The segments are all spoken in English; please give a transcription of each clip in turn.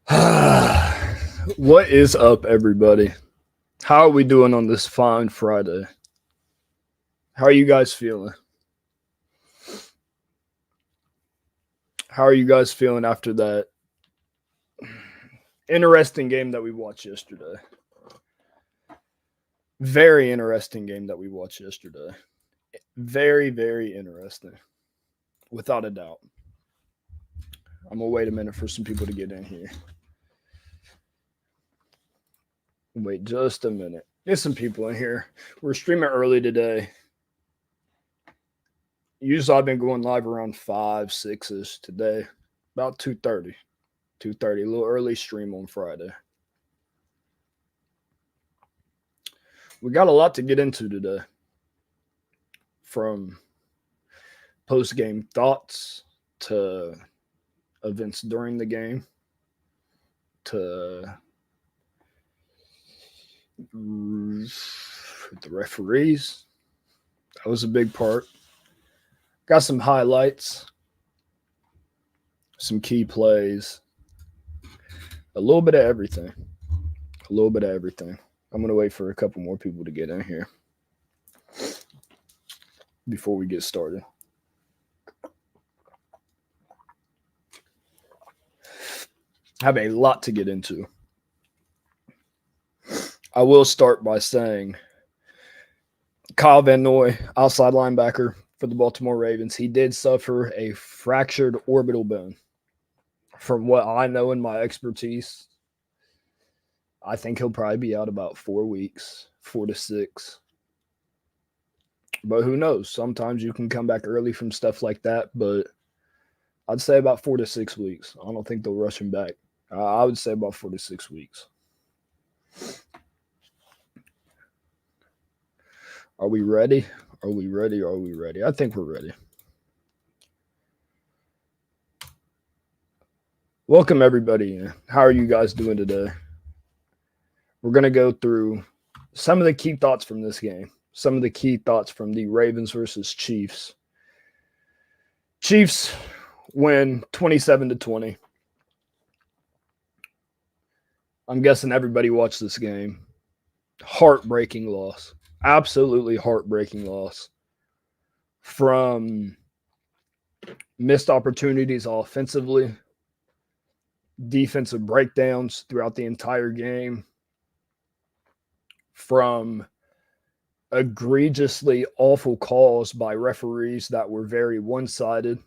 What is up, everybody? How are we doing on this fine Friday? How are you guys feeling? How are you guys feeling after that interesting game that we watched yesterday? Very interesting game that we watched yesterday. Very, very interesting, without a doubt. I'm gonna wait a minute for some people to get in here. Wait just a minute. There's some people in here. We're streaming early today. Usually I've been going live around 5, 6 ish today. About 2:30. 2:30, a little early stream on Friday. We got a lot to get into today. From post game thoughts to events during the game to the referees. That was a big part. Got some highlights, some key plays, a little bit of everything. A little bit of everything. I'm going to wait for a couple more people to get in here before we get started. I have a lot to get into. I will start by saying Kyle Van Noy, outside linebacker for the Baltimore Ravens, he did suffer a fractured orbital bone. From what I know in my expertise, I think he'll probably be out about 4 weeks, 4 to 6. But who knows? Sometimes you can come back early from stuff like that, but I'd say about 4 to 6 weeks. I don't think they'll rush him back. I would say about 4 to 6 weeks. Are we ready? Are we ready? Are we ready? I think we're ready. Welcome, everybody. How are you guys doing today? We're going to go through some of the key thoughts from this game, some of the key thoughts from the Ravens versus Chiefs. Chiefs win 27-20. I'm guessing everybody watched this game. Heartbreaking loss. Absolutely heartbreaking loss. From missed opportunities offensively, defensive breakdowns throughout the entire game, from egregiously awful calls by referees that were very one-sided,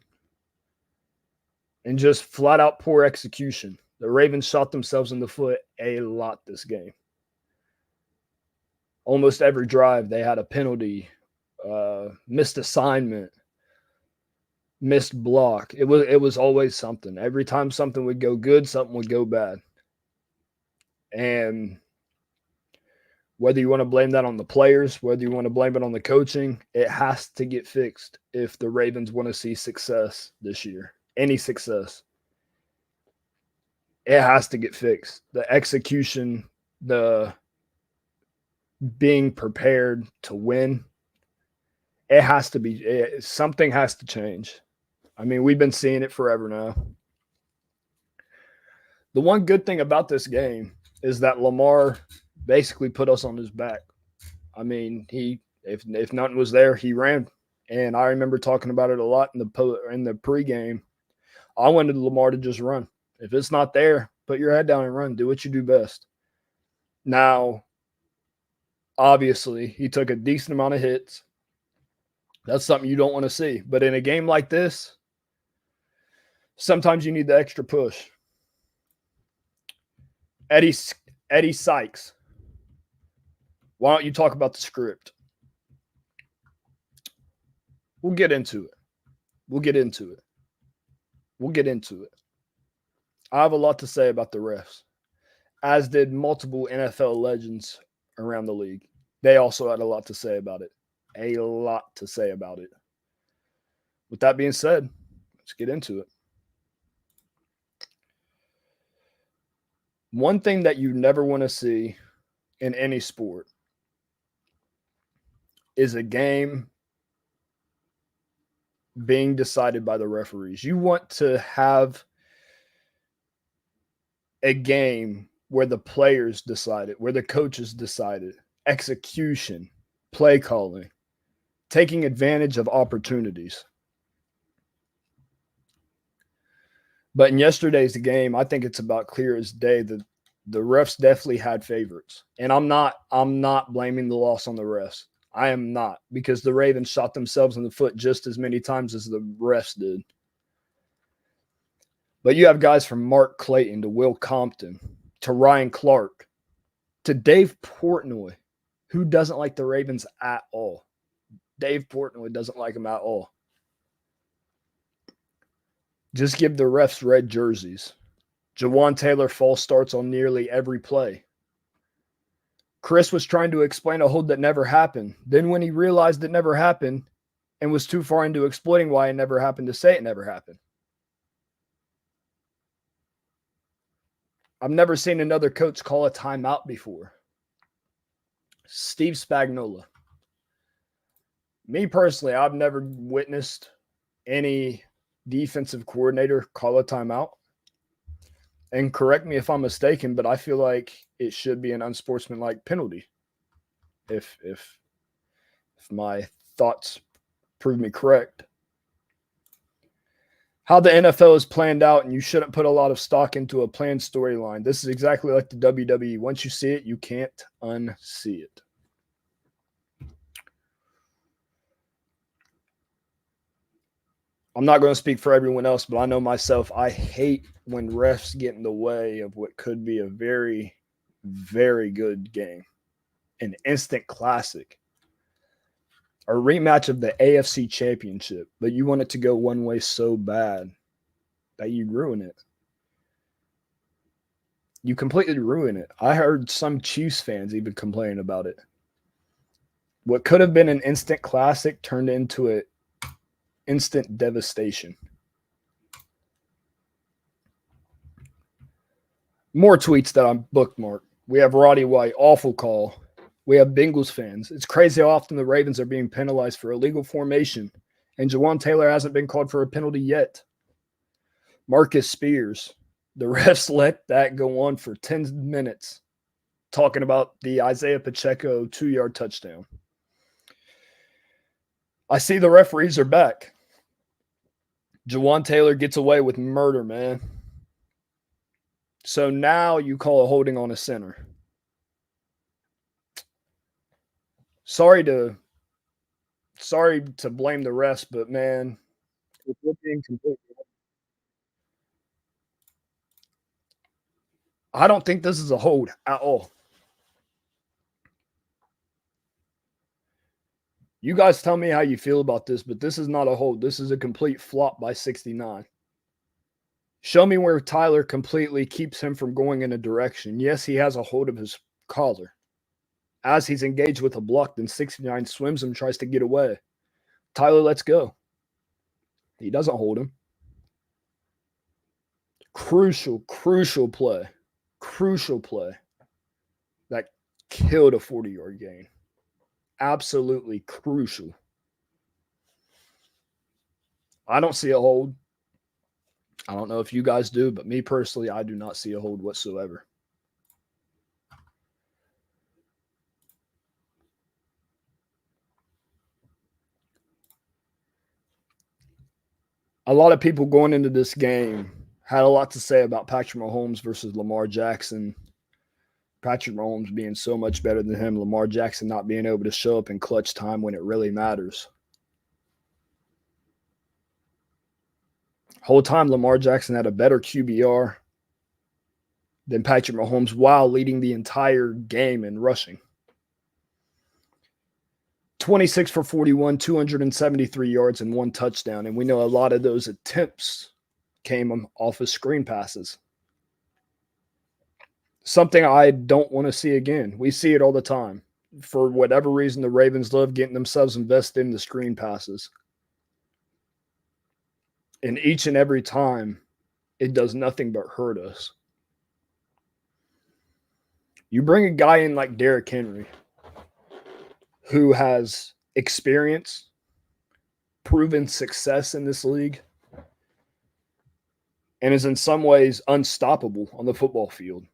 and just flat out poor execution. The Ravens shot themselves in the foot a lot this game. Almost every drive they had a penalty, missed assignment, missed block. It was always something. Every time something would go good, something would go bad. And whether you want to blame that on the players, whether you want to blame it on the coaching, it has to get fixed if the Ravens want to see success this year. Any success. It has to get fixed. The execution, the being prepared to win, it has to be, something has to change. I mean, we've been seeing it forever now. The one good thing about this game is that Lamar basically put us on his back. I mean, if nothing was there, he ran, and I remember talking about it a lot in the pregame. I wanted Lamar to just run. If it's not there, put your head down and run. Do what you do best. Now, obviously, he took a decent amount of hits. That's something you don't want to see. But in a game like this, sometimes you need the extra push. Eddie Sykes, why don't you talk about the script? We'll get into it. We'll get into it. We'll get into it. I have a lot to say about the refs, as did multiple NFL legends around the league. They also had a lot to say about it. A lot to say about it. With that being said, let's get into it. One thing that you never want to see in any sport is a game being decided by the referees. You want to have a game where the players decided, where the coaches decided, execution, play calling, taking advantage of opportunities. But in yesterday's game, I think it's about clear as day that the refs definitely had favorites. And I'm not blaming the loss on the refs. I am not, because the Ravens shot themselves in the foot just as many times as the refs did. But you have guys from Mark Clayton to Will Compton to Ryan Clark to Dave Portnoy, who doesn't like the Ravens at all. Dave Portnoy doesn't like them at all. Just give the refs red jerseys. Jawaan Taylor false starts on nearly every play. Chris was trying to explain a hold that never happened. Then when he realized it never happened and was too far into exploiting why it never happened to say it never happened. I've never seen another coach call a timeout before. Steve Spagnuolo. Me personally, I've never witnessed any defensive coordinator call a timeout. And correct me if I'm mistaken, but I feel like it should be an unsportsmanlike penalty. If my thoughts prove me correct. How the NFL is planned out, and you shouldn't put a lot of stock into a planned storyline. This is exactly like the WWE. Once you see it, you can't unsee it. I'm not going to speak for everyone else, but I know myself, I hate when refs get in the way of what could be a very, very good game. An instant classic. A rematch of the AFC Championship, but you want it to go one way so bad that you ruin it. You completely ruin it. I heard some Chiefs fans even complain about it. What could have been an instant classic turned into an instant devastation. More tweets that I'm bookmarked. We have Roddy White, awful call. We have Bengals fans. It's crazy how often the Ravens are being penalized for illegal formation, and Jawaan Taylor hasn't been called for a penalty yet. Marcus Spears. The refs let that go on for 10 minutes, talking about the Isaiah Pacheco 2-yard touchdown. I see the referees are back. Jawaan Taylor gets away with murder, man. So now you call a holding on a center. Sorry to blame the refs, but man, we're being completely. I don't think this is a hold at all. You guys tell me how you feel about this, but this is not a hold. This is a complete flop by 69. Show me where Tyler completely keeps him from going in a direction. Yes, he has a hold of his collar. As he's engaged with a block, then 69 swims him, tries to get away. Tyler lets go. He doesn't hold him. Crucial play. Crucial play that killed a 40-yard gain. Absolutely crucial. I don't see a hold. I don't know if you guys do, but me personally, I do not see a hold whatsoever. A lot of people going into this game had a lot to say about Patrick Mahomes versus Lamar Jackson. Patrick Mahomes being so much better than him, Lamar Jackson not being able to show up in clutch time when it really matters. Whole time, Lamar Jackson had a better QBR than Patrick Mahomes while leading the entire game in rushing. 26 for 41, 273 yards and 1 touchdown. And we know a lot of those attempts came off of screen passes. Something I don't want to see again. We see it all the time. For whatever reason, the Ravens love getting themselves invested in the screen passes. And each and every time, it does nothing but hurt us. You bring a guy in like Derrick Henry, who has experience, proven success in this league. and is in some ways unstoppable on the football field.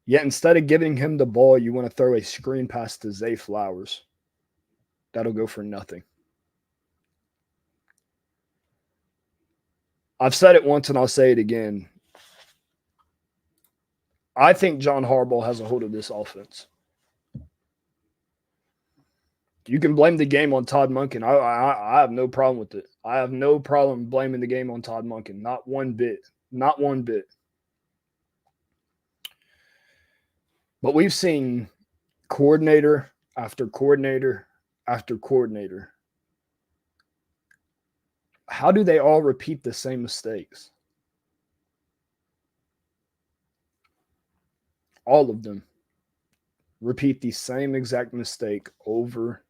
Yet instead of giving him the ball, you want to throw a screen pass to Zay Flowers. That'll go for nothing. I've said it once and I'll say it again. I think John Harbaugh has a hold of this offense. You can blame the game on Todd Monken. I have no problem with it. I have no problem blaming the game on Todd Monken. Not one bit. Not one bit. But we've seen coordinator after coordinator after coordinator. How do they all repeat the same mistakes? All of them repeat the same exact mistake over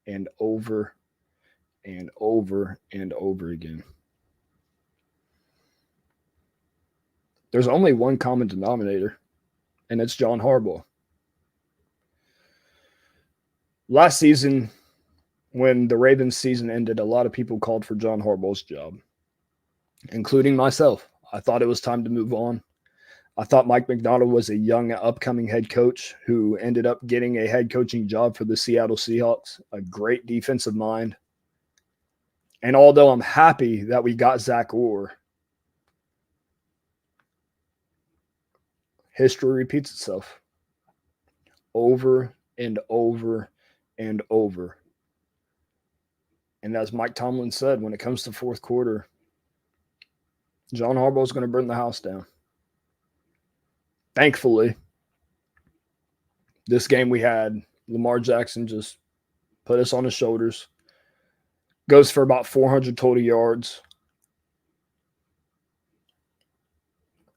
and over and over and over again. There's only one common denominator, and it's John Harbaugh. Last season, when the Ravens season ended, a lot of people called for John Harbaugh's job, including myself. I thought it was time to move on. I thought Mike Macdonald was a young, upcoming head coach who ended up getting a head coaching job for the Seattle Seahawks, a great defensive mind. And although I'm happy that we got Zach Orr, history repeats itself over and over and over. And as Mike Tomlin said, when it comes to fourth quarter, John Harbaugh is going to burn the house down. Thankfully, this game we had Lamar Jackson just put us on his shoulders. Goes for about 400 total yards.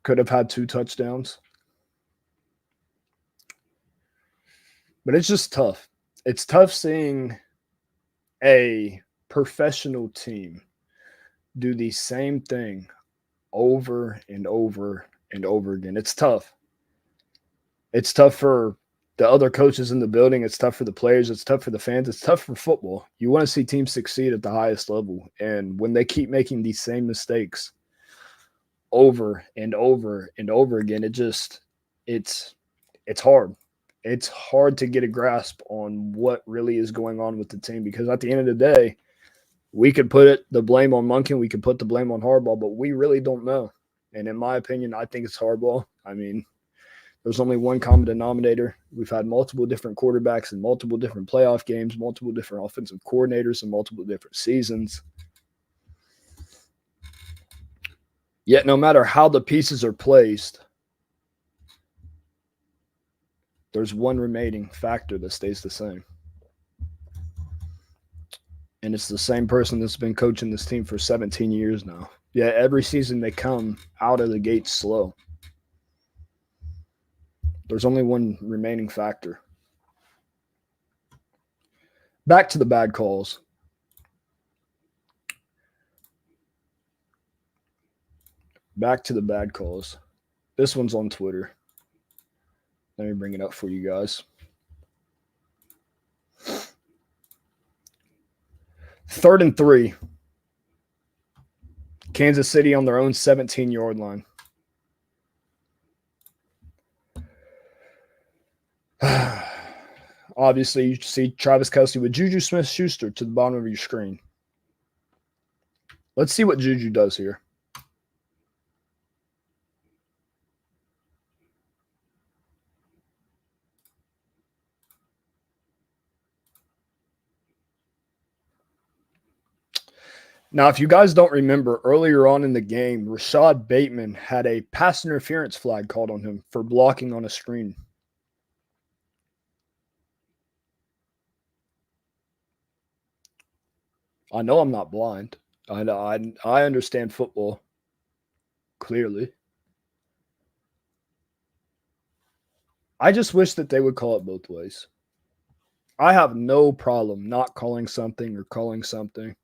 Could have had 2 touchdowns. But it's just tough. It's tough seeing a professional team do the same thing over and over and over again. It's tough. It's tough for the other coaches in the building. It's tough for the players. It's tough for the fans. It's tough for football. You want to see teams succeed at the highest level. And when they keep making these same mistakes over and over and over again, it's hard. It's hard to get a grasp on what really is going on with the team, because at the end of the day, we could put the blame on Monken, we could put the blame on Harbaugh, but we really don't know. And in my opinion, I think it's Harbaugh. I mean, there's only one common denominator. We've had multiple different quarterbacks in multiple different playoff games, multiple different offensive coordinators in multiple different seasons. Yet no matter how the pieces are placed, there's one remaining factor that stays the same. And it's the same person that's been coaching this team for 17 years now. Yeah, every season they come out of the gate slow. There's only one remaining factor. Back to the bad calls. Back to the bad calls. This one's on Twitter. Let me bring it up for you guys. 3rd and 3. Kansas City on their own 17-yard line. Obviously, you see Travis Kelce with Juju Smith-Schuster to the bottom of your screen. Let's see what Juju does here. Now, if you guys don't remember, earlier on in the game, Rashad Bateman had a pass interference flag called on him for blocking on a screen. I know I'm not blind. I understand football clearly. I just wish that they would call it both ways. I have no problem not calling something or calling something.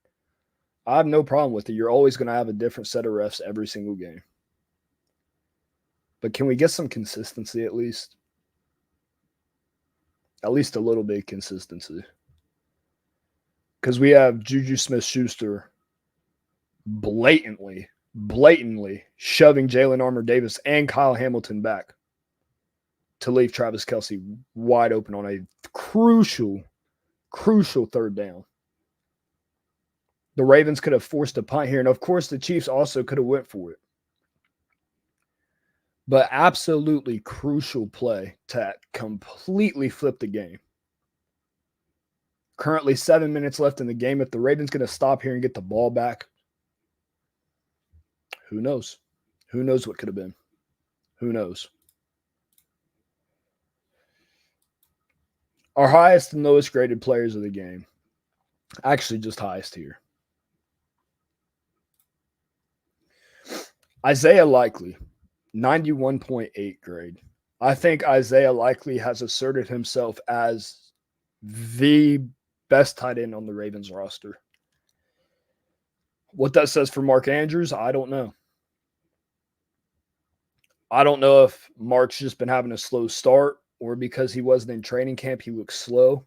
I have no problem with it. You're always going to have a different set of refs every single game. But can we get some consistency at least? At least a little bit of consistency. Because we have Juju Smith-Schuster blatantly shoving Jalen Armour Davis and Kyle Hamilton back to leave Travis Kelce wide open on a crucial third down. The Ravens could have forced a punt here, and of course the Chiefs also could have went for it. But absolutely crucial play to completely flip the game. Currently 7 minutes left in the game. If the Ravens going to stop here and get the ball back, who knows? Who knows what could have been? Who knows? Our highest and lowest graded players of the game. Actually, just highest here. Isaiah Likely, 91.8 grade. I think Isaiah Likely has asserted himself as the best tight end on the Ravens roster. What that says for Mark Andrews, I don't know. I don't know if Mark's just been having a slow start, or because he wasn't in training camp, he looks slow.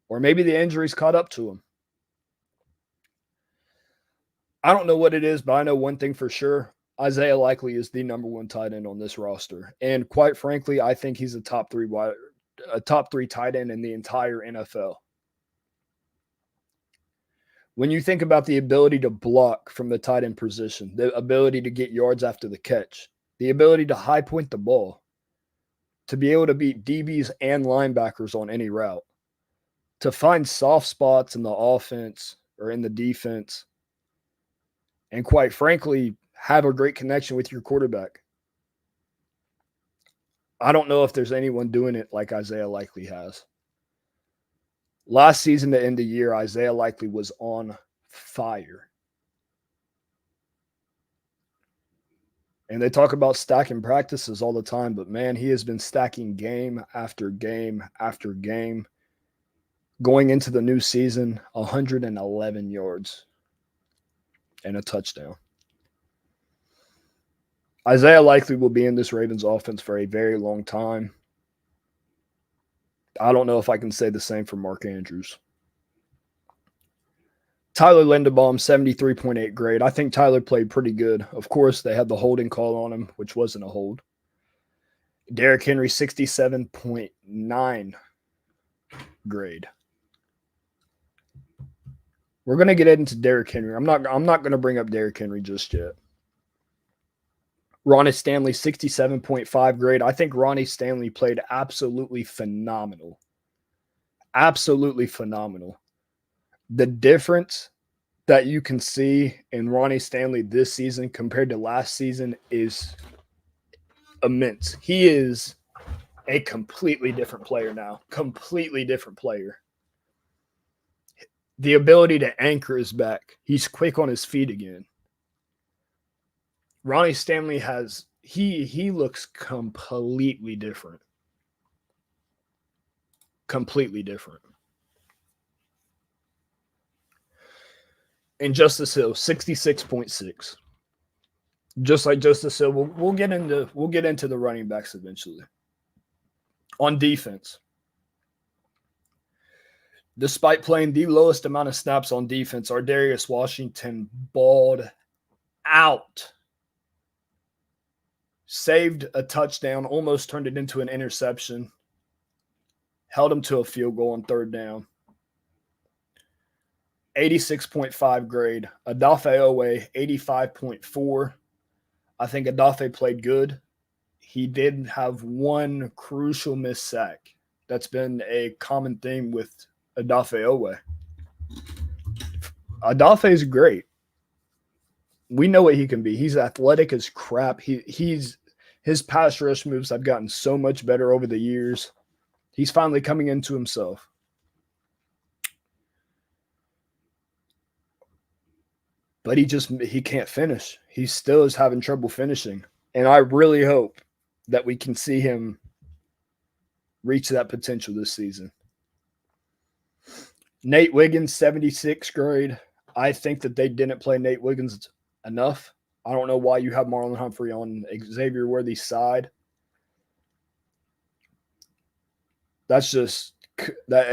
Or maybe the injuries caught up to him. I don't know what it is, but I know one thing for sure. Isaiah Likely is the number one tight end on this roster. And quite frankly, I think he's a top three tight end in the entire NFL. When you think about the ability to block from the tight end position, the ability to get yards after the catch, the ability to high point the ball, to be able to beat DBs and linebackers on any route, to find soft spots in the offense or in the defense, and quite frankly, have a great connection with your quarterback. I don't know if there's anyone doing it like Isaiah Likely has. Last season to end the year, Isaiah Likely was on fire. And they talk about stacking practices all the time, but man, he has been stacking game after game after game. Going into the new season, 111 yards and a touchdown. Isaiah Likely will be in this Ravens offense for a very long time. I don't know if I can say the same for Mark Andrews. Tyler Linderbaum, 73.8 grade. I think Tyler played pretty good. Of course, they had the holding call on him, which wasn't a hold. Derrick Henry, 67.9 grade. We're going to get into Derrick Henry. I'm not going to bring up Derrick Henry just yet. Ronnie Stanley, 67.5 grade. I think Ronnie Stanley played absolutely phenomenal. Absolutely phenomenal. The difference that you can see in Ronnie Stanley this season compared to last season is immense. He is a completely different player now. Completely different player. The ability to anchor is back. He's quick on his feet again. Ronnie Stanley he looks completely different. Completely different. And Justice Hill, 66.6. Just like Justice Hill, we'll get into the running backs eventually. On defense, despite playing the lowest amount of snaps on defense, Ardarius Washington balled out. Saved a touchdown, almost turned it into an interception. Held him to a field goal on third down. 86.5 grade. Odafe Owe, 85.4. I think Odafe played good. He did have one crucial missed sack. That's been a common theme with Odafe Owe. Odafe is great. We know what he can be. He's athletic as crap. His pass rush moves have gotten so much better over the years. He's finally coming into himself. But he can't finish. He still is having trouble finishing. And I really hope that we can see him reach that potential this season. Nate Wiggins, 76 grade. I think that they didn't play Nate Wiggins enough. I don't know why you have Marlon Humphrey on Xavier Worthy's side. That's just that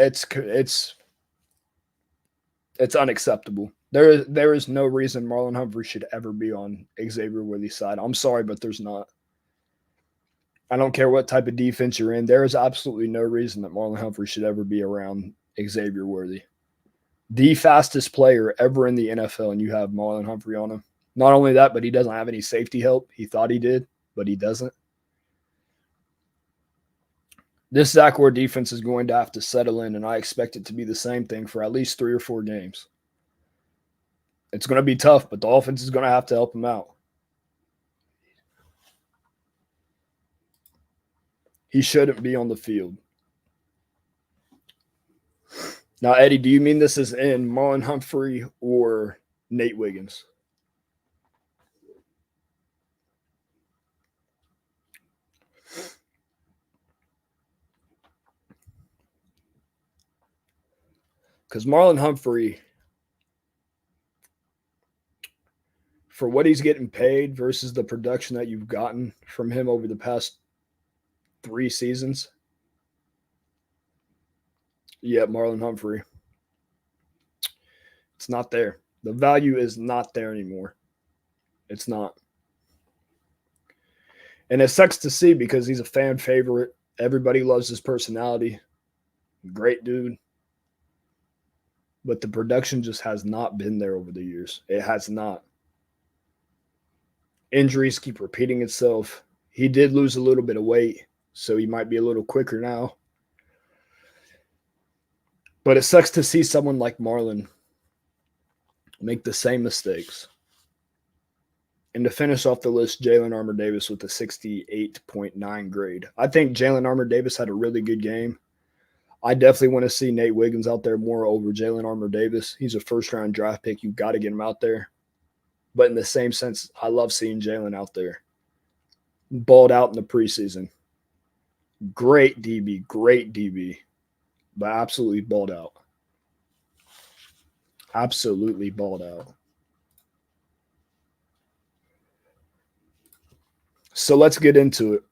it's unacceptable. There is no reason Marlon Humphrey should ever be on Xavier Worthy's side. I'm sorry, but there's not. I don't care what type of defense you're in. There is absolutely no reason that Marlon Humphrey should ever be around Xavier Worthy. The fastest player ever in the NFL, and you have Marlon Humphrey on him. Not only that, but he doesn't have any safety help. He thought he did, but he doesn't. This Zach Ward defense is going to have to settle in, and I expect it to be the same thing for at least 3 or 4 games. It's going to be tough, but the offense is going to have to help him out. He shouldn't be on the field. Now, Eddie, do you mean this is in Marlon Humphrey or Nate Wiggins? Because Marlon Humphrey, for what he's getting paid versus the production that you've gotten from him over the past 3 seasons, yeah, Marlon Humphrey, it's not there. The value is not there anymore. It's not. And it sucks to see because he's a fan favorite. Everybody loves his personality. Great dude. But the production just has not been there over the years. It has not. Injuries keep repeating itself. He did lose a little bit of weight, so he might be a little quicker now. But it sucks to see someone like Marlon make the same mistakes. And to finish off the list, Jalen Armour-Davis with a 68.9 grade. I think Jalen Armour-Davis had a really good game. I definitely want to see Nate Wiggins out there more over Jalen Armour-Davis. He's a first-round draft pick. You've got to get him out there. But in the same sense, I love seeing Jalen out there. Balled out in the preseason. Great DB, but absolutely balled out. Absolutely balled out. So let's get into it.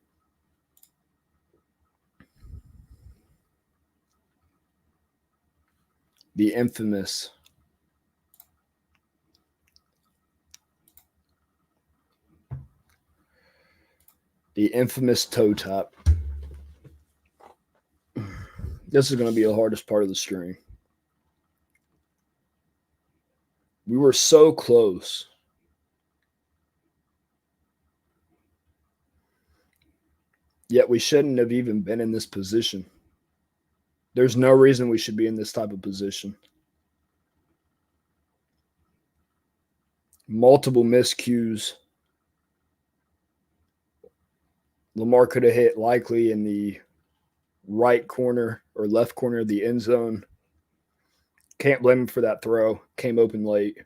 The infamous toe tap. This is going to be the hardest part of the stream. We were so close. Yet we shouldn't have even been in this position. There's no reason we should be in this type of position. Multiple miscues. Lamar could have hit likely in the right corner or left corner of the end zone. Can't blame him for that throw. Came open late.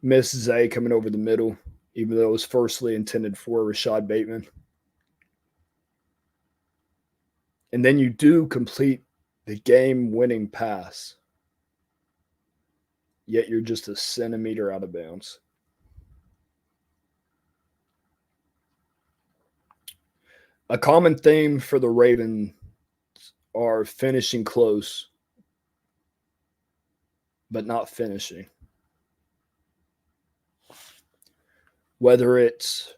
Missed Zay coming over the middle, even though it was firstly intended for Rashad Bateman. And then you do complete the game-winning pass, yet you're just a centimeter out of bounds. A common theme for the Ravens are finishing close, but not finishing. Whether it's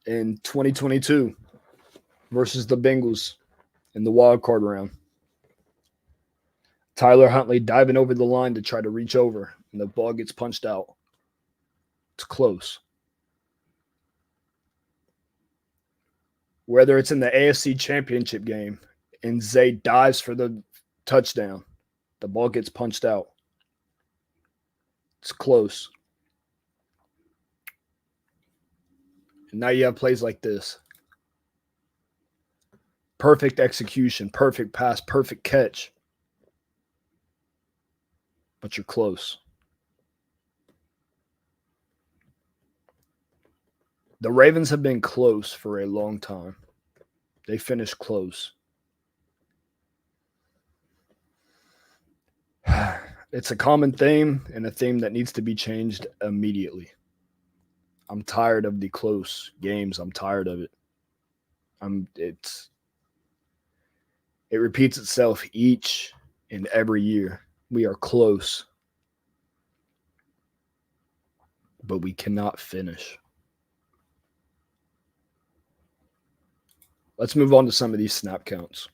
in 2022 versus the Bengals in the wild card round, Tyler Huntley diving over the line to try to reach over, and the ball gets punched out. It's close. Whether it's in the AFC Championship game and Zay dives for the touchdown, the ball gets punched out. It's close. And now you have plays like this. Perfect execution, perfect pass, perfect catch. But you're close. The Ravens have been close for a long time. They finished close. It's a common theme and a theme that needs to be changed immediately. I'm tired of the close games. I'm tired of it. It repeats itself each and every year. We are close, but we cannot finish. Let's move on to some of these snap counts.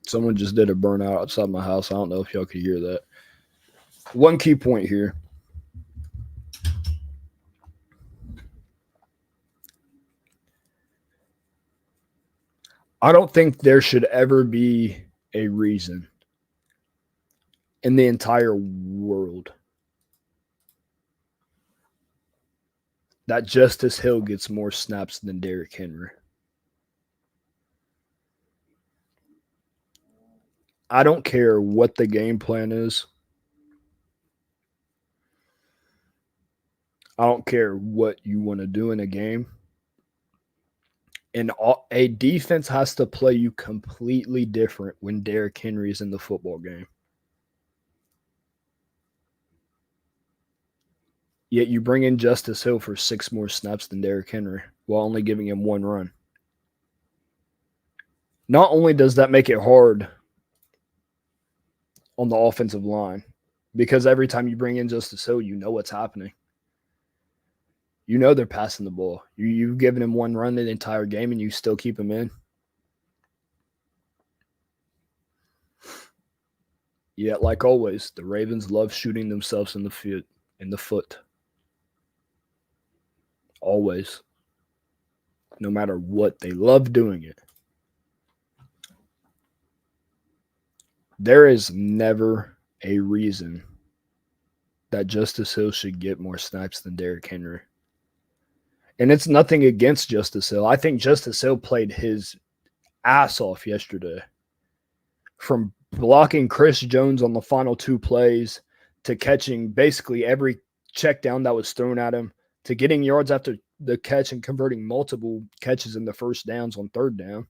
Someone just did a burnout outside my house. I don't know if y'all could hear that. One key point here. I don't think there should ever be a reason in the entire world that Justice Hill gets more snaps than Derrick Henry. I don't care what the game plan is. I don't care what you want to do in a game. And a defense has to play you completely different when Derrick Henry is in the football game. Yet you bring in Justice Hill for 6 more snaps than Derrick Henry while only giving him 1 run. Not only does that make it hard on the offensive line, because every time you bring in Justice Hill, you know what's happening. You know they're passing the ball. You've given him 1 run the entire game, and you still keep him in. Yet, like always, the Ravens love shooting themselves in the foot. Always. No matter what, they love doing it. There is never a reason that Justice Hill should get more snaps than Derrick Henry. And it's nothing against Justice Hill. I think Justice Hill played his ass off yesterday. From blocking Chris Jones on the final 2 plays to catching basically every check down that was thrown at him to getting yards after the catch and converting multiple catches in the first downs on 3rd down.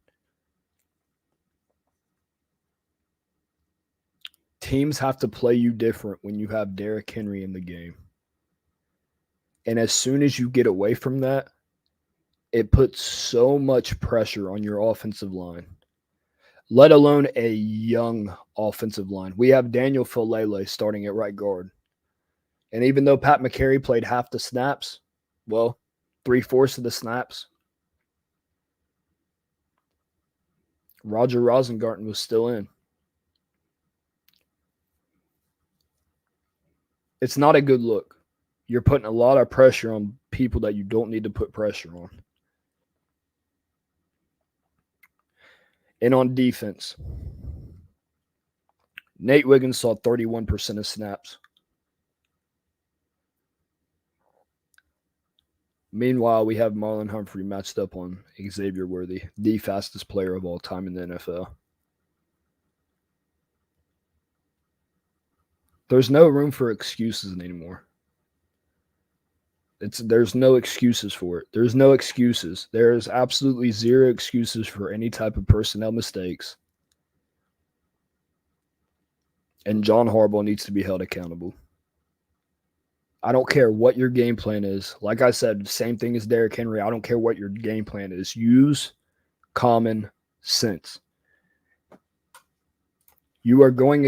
Teams have to play you different when you have Derrick Henry in the game. And as soon as you get away from that, it puts so much pressure on your offensive line, let alone a young offensive line. We have Daniel Falele starting at right guard. And even though Pat McCary played half the snaps, well, 3/4 of the snaps, Roger Rosengarten was still in. It's not a good look. You're putting a lot of pressure on people that you don't need to put pressure on. And on defense, Nate Wiggins saw 31% of snaps. Meanwhile, we have Marlon Humphrey matched up on Xavier Worthy, the fastest player of all time in the NFL. There's no room for excuses anymore. There's no excuses for it. There's no excuses. There's absolutely 0 excuses for any type of personnel mistakes. And John Harbaugh needs to be held accountable. I don't care what your game plan is. Like I said, same thing as Derrick Henry. I don't care what your game plan is. Use common sense. You are going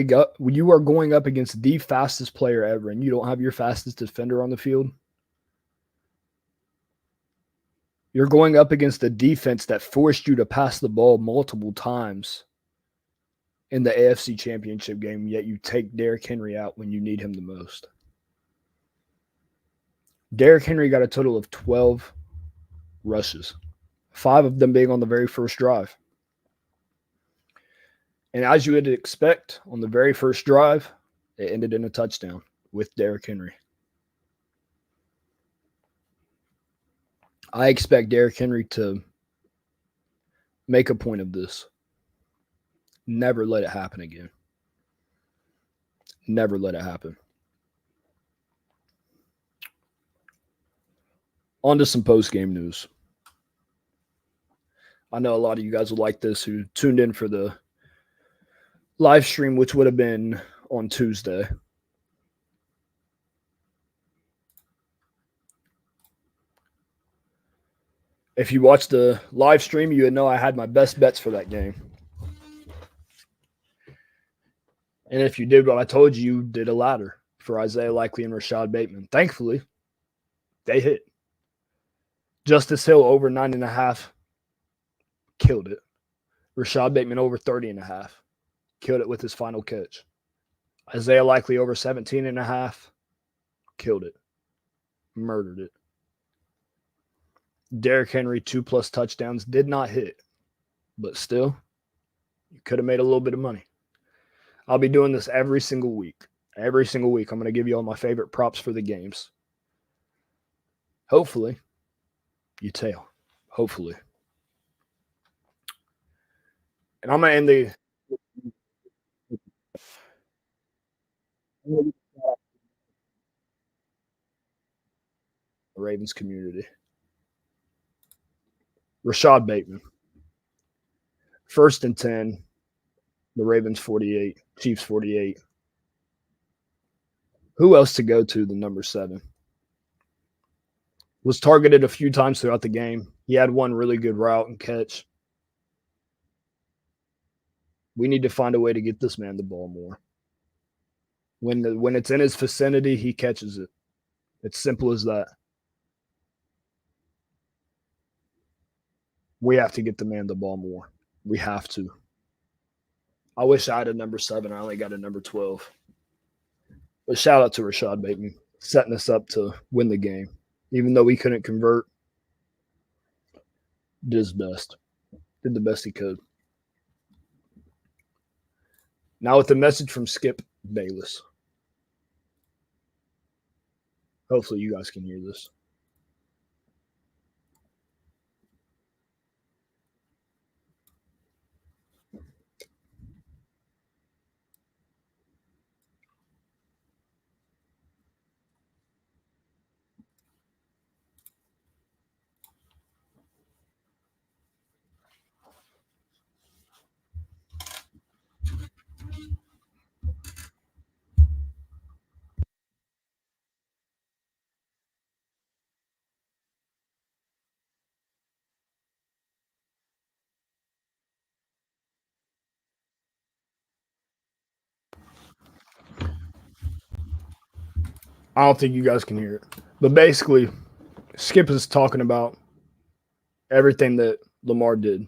up against the fastest player ever, and you don't have your fastest defender on the field. You're going up against a defense that forced you to pass the ball multiple times in the AFC Championship game, yet you take Derrick Henry out when you need him the most. Derrick Henry got a total of 12 rushes, 5 of them being on the very first drive. And as you would expect, on the very first drive, it ended in a touchdown with Derrick Henry. I expect Derrick Henry to make a point of this. Never let it happen again. Never let it happen. On to some post-game news. I know a lot of you guys will like this who tuned in for the live stream, which would have been on Tuesday. If you watched the live stream, you would know I had my best bets for that game. And if you did what I told you, you did a ladder for Isaiah Likely and Rashad Bateman. Thankfully, they hit. Justice Hill over 9.5, killed it. Rashad Bateman over 30.5, killed it with his final catch. Isaiah Likely over 17.5, killed it. Murdered it. Derrick Henry 2+ touchdowns did not hit, but still, you could have made a little bit of money. I'll be doing this every single week. Every single week, I'm going to give you all my favorite props for the games. Hopefully, you tail. Hopefully. And I'm going to end the Ravens community. Rashad Bateman. 1st and 10. The Ravens 48. Chiefs 48. Who else to go to the number 7? Was targeted a few times throughout the game. He had one really good route and catch. We need to find a way to get this man the ball more. When it's in his vicinity, he catches it. It's simple as that. We have to get the man the ball more. We have to. I wish I had a number 7. I only got a number 12. But shout out to Rashad Bateman, setting us up to win the game. Even though we couldn't convert, did his best. Did the best he could. Now with the message from Skip Bayless. Hopefully you guys can hear this. I don't think you guys can hear it. But basically, Skip is talking about everything that Lamar did.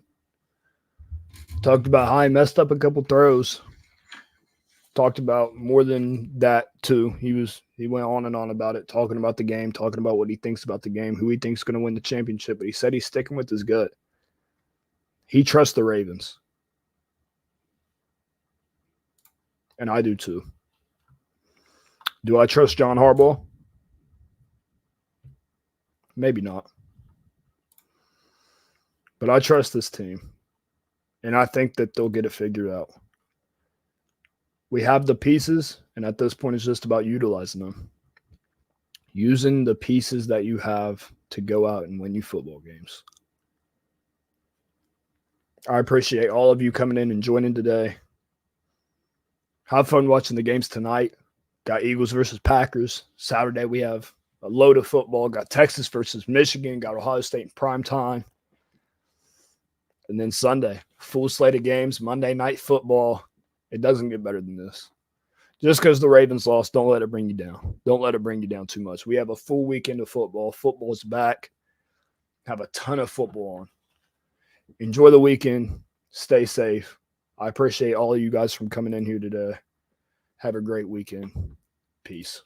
Talked about how he messed up a couple throws. Talked about more than that too. He went on and on about it, talking about the game, talking about what he thinks about the game, who he thinks is going to win the championship. But he said he's sticking with his gut. He trusts the Ravens. And I do too. Do I trust John Harbaugh? Maybe not. But I trust this team. And I think that they'll get it figured out. We have the pieces, and at this point, it's just about utilizing them. Using the pieces that you have to go out and win you football games. I appreciate all of you coming in and joining today. Have fun watching the games tonight. Got Eagles versus Packers. Saturday, we have a load of football. Got Texas versus Michigan. Got Ohio State in prime time. And then Sunday, full slate of games. Monday night football. It doesn't get better than this. Just because the Ravens lost, don't let it bring you down. Don't let it bring you down too much. We have a full weekend of football. Football's back. Have a ton of football on. Enjoy the weekend. Stay safe. I appreciate all of you guys from coming in here today. Have a great weekend. Peace.